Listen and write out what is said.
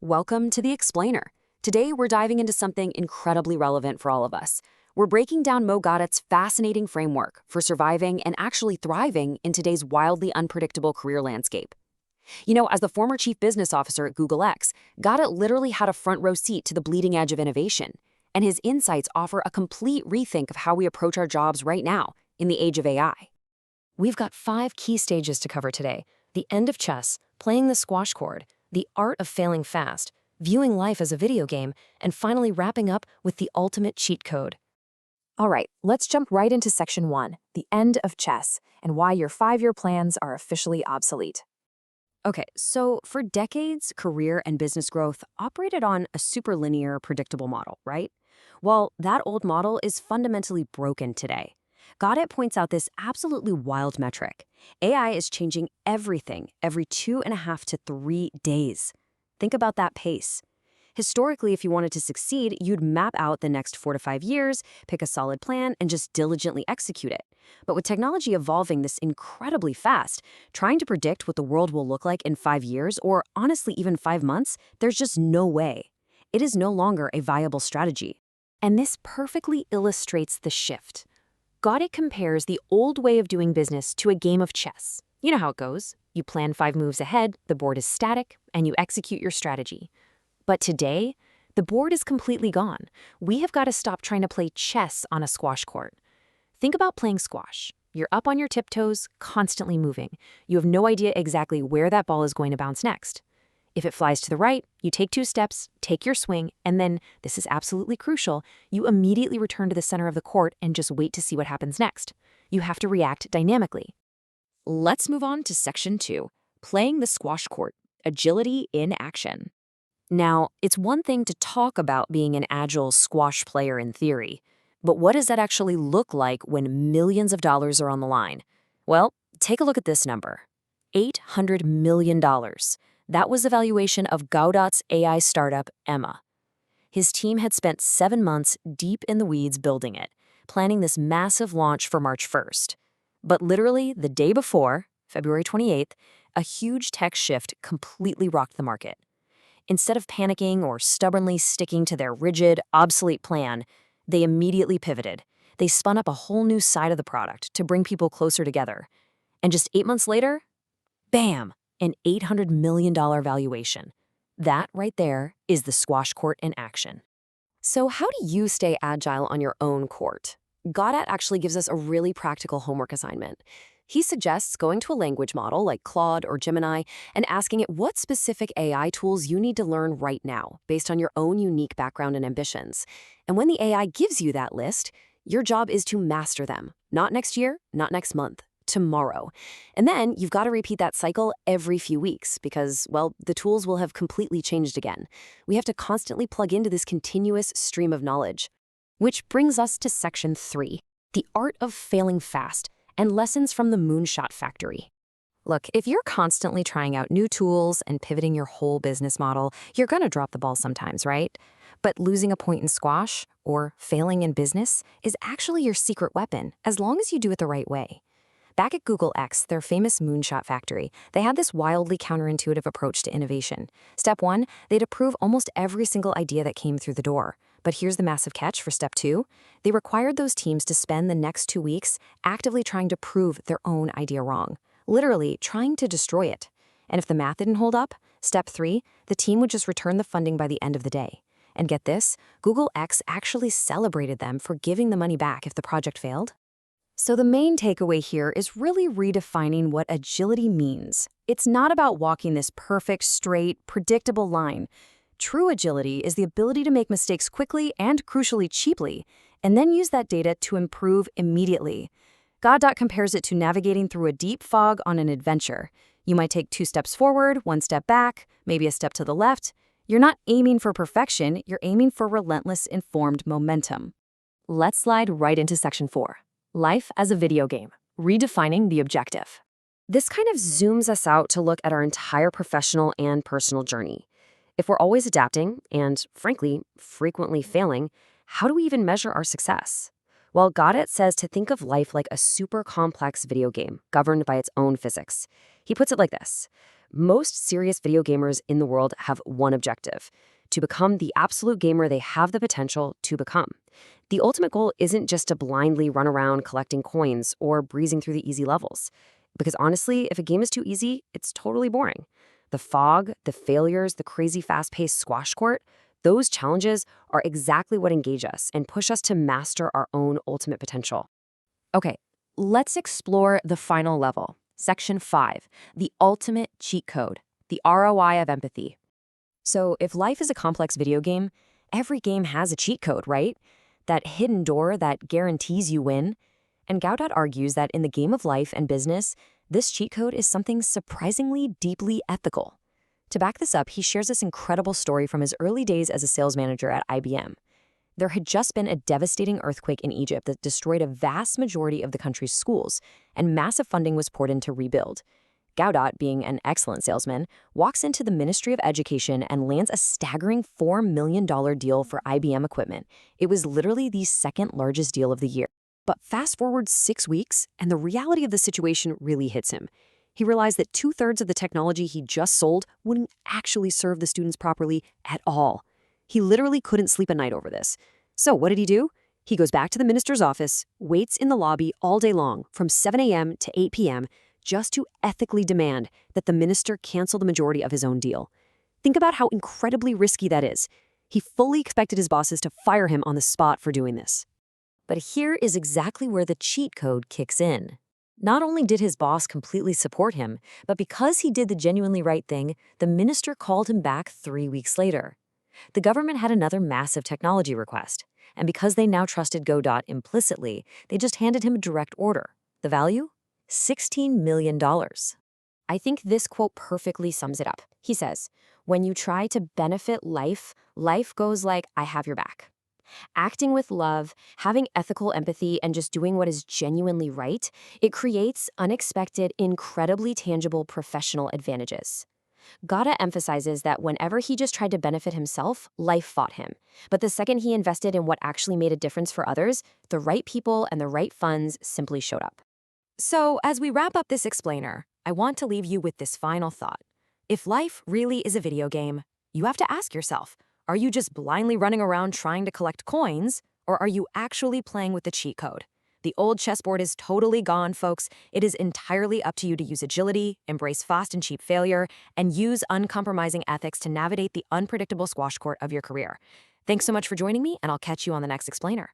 Welcome to The Explainer. Today, we're diving into something incredibly relevant for all of us. We're breaking down Mo Gawdat's fascinating framework for surviving and actually thriving in today's wildly unpredictable career landscape. As the former chief business officer at Google X, Gawdat literally had a front row seat to the bleeding edge of innovation, and his insights offer a complete rethink of how we approach our jobs right now, in the age of AI. We've got 5 key stages to cover today: the end of chess, playing the squash chord, the art of failing fast, viewing life as a video game, and finally wrapping up with the ultimate cheat code. All right, let's jump right into section 1, the end of chess, and why your 5-year plans are officially obsolete. Okay, so for decades, career and business growth operated on a superlinear, predictable model, right? Well, that old model is fundamentally broken today. Gaudet points out this absolutely wild metric. AI is changing everything every 2.5 to 3 days. Think about that pace. Historically, if you wanted to succeed, you'd map out the next 4 to 5 years, pick a solid plan, and just diligently execute it. But with technology evolving this incredibly fast, trying to predict what the world will look like in 5 years, or honestly even 5 months, there's just no way. It is no longer a viable strategy. And this perfectly illustrates the shift. Gaudet compares the old way of doing business to a game of chess. You know how it goes. You plan 5 moves ahead, the board is static, and you execute your strategy. But today, the board is completely gone. We have got to stop trying to play chess on a squash court. Think about playing squash. You're up on your tiptoes, constantly moving. You have no idea exactly where that ball is going to bounce next. If it flies to the right, you take 2 steps, take your swing, and then, this is absolutely crucial, you immediately return to the center of the court and just wait to see what happens next. You have to react dynamically. Let's move on to section 2, playing the squash court, agility in action. Now, it's one thing to talk about being an agile squash player in theory, but what does that actually look like when millions of dollars are on the line? Well, take a look at this number. $800 million. That was the valuation of Gawdat's AI startup, Emma. His team had spent 7 months deep in the weeds building it, planning this massive launch for March 1st. But literally the day before, February 28th, a huge tech shift completely rocked the market. Instead of panicking or stubbornly sticking to their rigid, obsolete plan, they immediately pivoted. They spun up a whole new side of the product to bring people closer together. And just 8 months later, bam! An $800 million valuation. That right there is the squash court in action. So how do you stay agile on your own court? Gaudat actually gives us a really practical homework assignment. He suggests going to a language model like Claude or Gemini and asking it what specific AI tools you need to learn right now based on your own unique background and ambitions. And when the AI gives you that list, your job is to master them. Not next year, not next month. Tomorrow. And then you've got to repeat that cycle every few weeks because, well, the tools will have completely changed again. We have to constantly plug into this continuous stream of knowledge. Which brings us to section 3, the art of failing fast and lessons from the moonshot factory. Look, if you're constantly trying out new tools and pivoting your whole business model, you're going to drop the ball sometimes, right? But losing a point in squash or failing in business is actually your secret weapon as long as you do it the right way. Back at Google X, their famous moonshot factory, they had this wildly counterintuitive approach to innovation. Step 1, they'd approve almost every single idea that came through the door. But here's the massive catch for step 2. They required those teams to spend the next 2 weeks actively trying to prove their own idea wrong, literally trying to destroy it. And if the math didn't hold up, step 3, the team would just return the funding by the end of the day. And get this, Google X actually celebrated them for giving the money back if the project failed. So the main takeaway here is really redefining what agility means. It's not about walking this perfect, straight, predictable line. True agility is the ability to make mistakes quickly and, crucially, cheaply, and then use that data to improve immediately. Gawdat compares it to navigating through a deep fog on an adventure. You might take 2 steps forward, 1 step back, maybe a step to the left. You're not aiming for perfection, you're aiming for relentless, informed momentum. Let's slide right into section 4. Life as a video game, redefining the objective. This kind of zooms us out to look at our entire professional and personal journey. If we're always adapting and, frankly, frequently failing, how do we even measure our success? Well, Gawdat says to think of life like a super complex video game governed by its own physics. He puts it like this. Most serious video gamers in the world have one objective: to become the absolute gamer they have the potential to become. The ultimate goal isn't just to blindly run around collecting coins or breezing through the easy levels. Because honestly, if a game is too easy, it's totally boring. The fog, the failures, the crazy fast-paced squash court, those challenges are exactly what engage us and push us to master our own ultimate potential. Okay, let's explore the final level. Section 5, the ultimate cheat code, the ROI of empathy. So if life is a complex video game, every game has a cheat code, right? That hidden door that guarantees you win. And Gawdat argues that in the game of life and business, this cheat code is something surprisingly deeply ethical. To back this up, he shares this incredible story from his early days as a sales manager at IBM. There had just been a devastating earthquake in Egypt that destroyed a vast majority of the country's schools, and massive funding was poured in to rebuild. Gawdat, being an excellent salesman, walks into the Ministry of Education and lands a staggering $4 million deal for IBM equipment. It was literally the second largest deal of the year. But fast forward 6 weeks, and the reality of the situation really hits him. He realized that 2/3 of the technology he just sold wouldn't actually serve the students properly at all. He literally couldn't sleep at night over this. So what did he do? He goes back to the minister's office, waits in the lobby all day long, from 7 a.m. to 8 p.m., just to ethically demand that the minister cancel the majority of his own deal. Think about how incredibly risky that is. He fully expected his bosses to fire him on the spot for doing this. But here is exactly where the cheat code kicks in. Not only did his boss completely support him, but because he did the genuinely right thing, the minister called him back 3 weeks later. The government had another massive technology request, and because they now trusted Gawdat implicitly, they just handed him a direct order. The value? $16 million. I think this quote perfectly sums it up. He says, "When you try to benefit life, life goes like, I have your back." Acting with love, having ethical empathy, and just doing what is genuinely right, it creates unexpected, incredibly tangible professional advantages. Gada emphasizes that whenever he just tried to benefit himself, life fought him. But the second he invested in what actually made a difference for others, the right people and the right funds simply showed up. So, as we wrap up this explainer, I want to leave you with this final thought. If life really is a video game, you have to ask yourself, are you just blindly running around trying to collect coins, or are you actually playing with the cheat code? The old chessboard is totally gone, folks. It is entirely up to you to use agility, embrace fast and cheap failure, and use uncompromising ethics to navigate the unpredictable squash court of your career. Thanks so much for joining me, and I'll catch you on the next explainer.